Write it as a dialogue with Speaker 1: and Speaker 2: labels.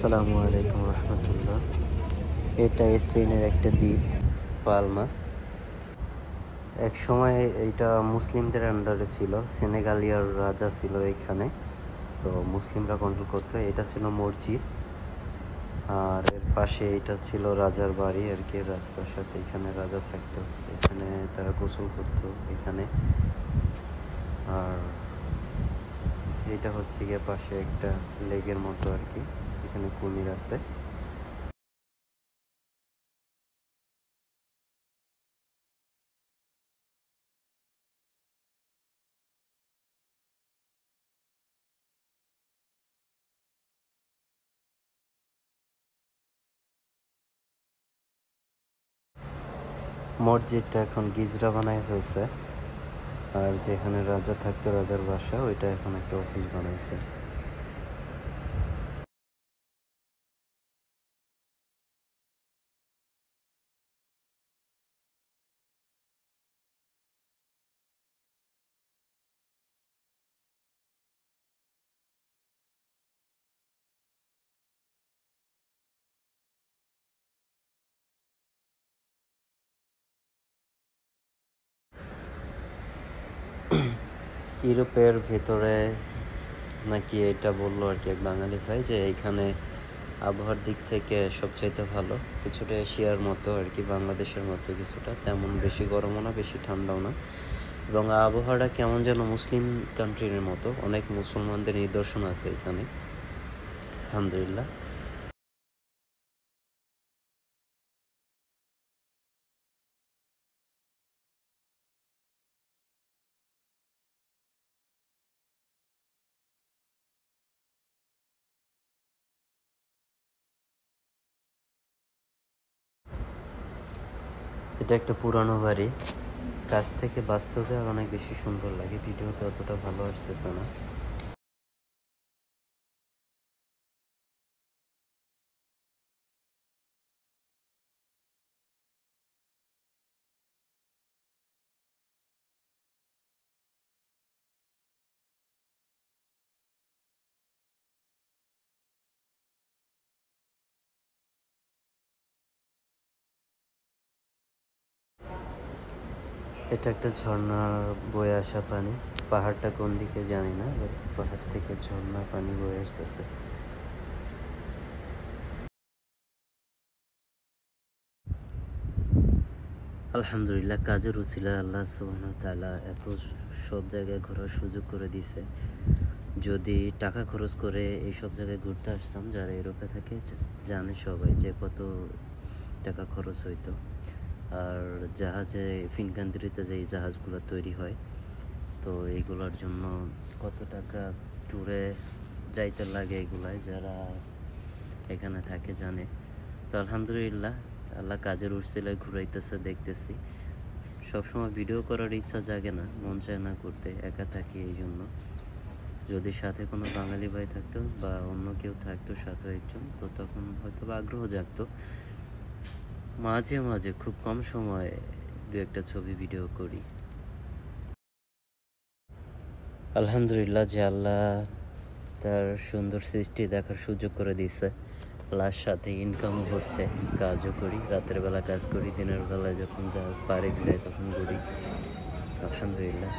Speaker 1: আসসালামু আলাইকুম রহমতুল্লাহ। এটা স্পেনের একটা দ্বীপ, পালমা। এক সময় এইটা মুসলিমদের আন্ডারে ছিল। সেনেগালিয়ার রাজা ছিল এখানে, তো মুসলিমরা কন্ট্রোল করতো। এটা ছিল মসজিদ, আর এর পাশে এটা ছিল রাজার বাড়ি আর কি, রাজপ্রাসাদ। এখানে রাজা থাকতো, এখানে তারা গোসল করতো এখানে। আর এটা হচ্ছে গিয়ে পাশে একটা লেকের মতো আর কি, এখানে কুমির আছে। মসজিদটা এখন গিজরা বানায় ফেলছে, আর যেখানে রাজা থাকতো, রাজার বাসা, ওইটা এখন একটা অফিস বানাইছে। ইউরোপের ভেতরে নাকি এটা বললো আর কি এক বাঙালি ভাই, যে এইখানে আবহাওয়ার দিক থেকে সবচাইতে ভালো। কিছুটা এশিয়ার মতো আর কি, বাংলাদেশের মতো কিছুটা, তেমন বেশি গরমও না, বেশি ঠান্ডাও না। এবং আবহাওয়াটা কেমন যেন মুসলিম কান্ট্রির মতো, অনেক মুসলমানদের নিদর্শন আছে এখানে, আলহামদুলিল্লাহ। এটা একটা পুরানো বাড়ি, কাছ থেকে বাস্তবে আর অনেক বেশি সুন্দর লাগে, ভিডিওতে অতটা ভালো আসতেছে না। এটা একটা ঝর্ণার বয়ে আসা পানি। পাহাড়টা কোন দিকে জানি না, বাট পাহাড় থেকে ঝর্ণা পানি বয়ে আসতেছে। আলহামদুলিল্লাহ, কাজের উছিলা আল্লাহ সুবহানাহু ওয়া তাআলা এত সব জায়গায় ঘোরার সুযোগ করে দিছে। যদি টাকা খরচ করে এইসব জায়গায় ঘুরতে আসতাম, যারা ইউরোপে থাকে জানে সবাই যে কত টাকা খরচ হইতো। আর জাহাজে, ফিনকান্ট্রিতে যে জাহাজগুলো তৈরি হয়, তো এইগুলোর জন্য কত টাকা ট্যুরে যাইতে লাগে, এগুলাই যারা এখানে থাকে জানে। তো আলহামদুলিল্লাহ, আল্লাহ কাজের উঠছিলায় ঘুরাইতেছে, দেখতেছি। সবসময় ভিডিও করার ইচ্ছা জাগে না, মন চায় না করতে, একা থাকি এই জন্য। যদি সাথে কোনো বাঙালি ভাই থাকতো বা অন্য কেউ থাকতো সাথে একজন, তো তখন হয়তো বা আগ্রহ জাগতো। মাঝে মাঝে, খুব কম সময়, দু একটা ছবি ভিডিও করি। আলহামদুলিল্লাহ যে আল্লাহ তার সুন্দর সৃষ্টি দেখার সুযোগ করে দিয়েছে, প্লাস সাথে ইনকামও হচ্ছে। কাজও করি, রাতের বেলা কাজ করি, দিনের বেলা যখন জাহাজ পাড়ে ভিড়াই তখন ঘুরি। আলহামদুলিল্লাহ।